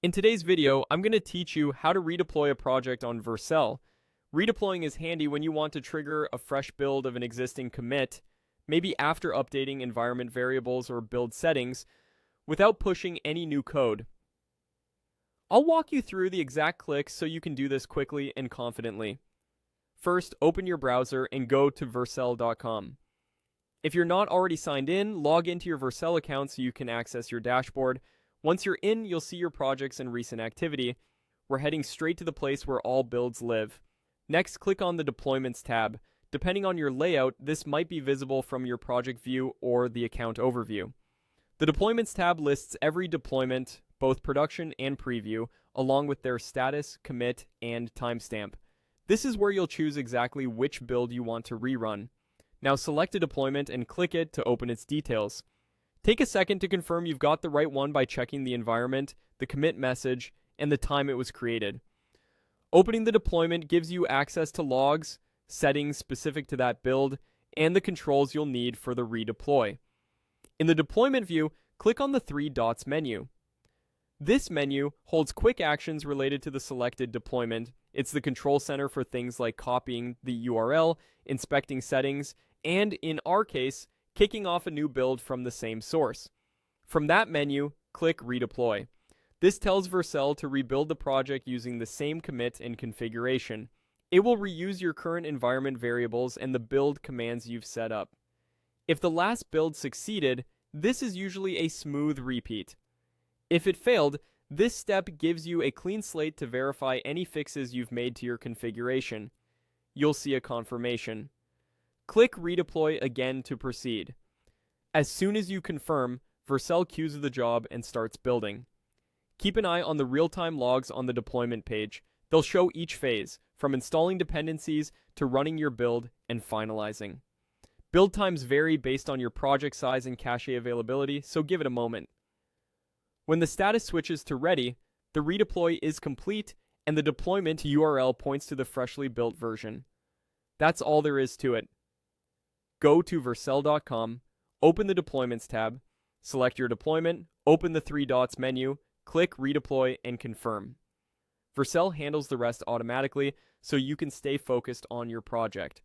In today's video, I'm going to teach you how to redeploy a project on Vercel. Redeploying is handy when you want to trigger a fresh build of an existing commit, maybe after updating environment variables or build settings, without pushing any new code. I'll walk you through the exact clicks so you can do this quickly and confidently. First, open your browser and go to vercel.com. If you're not already signed in, log into your Vercel account so you can access your dashboard. Once you're in, you'll see your projects and recent activity. We're heading straight to the place where all builds live. Next, click on the Deployments tab. Depending on your layout, this might be visible from your project view or the account overview. The Deployments tab lists every deployment, both production and preview, along with their status, commit, and timestamp. This is where you'll choose exactly which build you want to rerun. Now select a deployment and click it to open its details. Take a second to confirm you've got the right one by checking the environment, the commit message, and the time it was created. Opening the deployment gives you access to logs, settings specific to that build, and the controls you'll need for the redeploy. In the deployment view, click on the three dots menu. This menu holds quick actions related to the selected deployment. It's the control center for things like copying the URL, inspecting settings, and in our case, kicking off a new build from the same source. From that menu, click Redeploy. This tells Vercel to rebuild the project using the same commit and configuration. It will reuse your current environment variables and the build commands you've set up. If the last build succeeded, this is usually a smooth repeat. If it failed, this step gives you a clean slate to verify any fixes you've made to your configuration. You'll see a confirmation. Click Redeploy again to proceed. As soon as you confirm, Vercel queues the job and starts building. Keep an eye on the real-time logs on the deployment page. They'll show each phase, from installing dependencies to running your build and finalizing. Build times vary based on your project size and cache availability, so give it a moment. When the status switches to ready, the redeploy is complete and the deployment URL points to the freshly built version. That's all there is to it. Go to vercel.com, open the Deployments tab, select your deployment, open the three dots menu, click Redeploy, and confirm. Vercel handles the rest automatically, so you can stay focused on your project.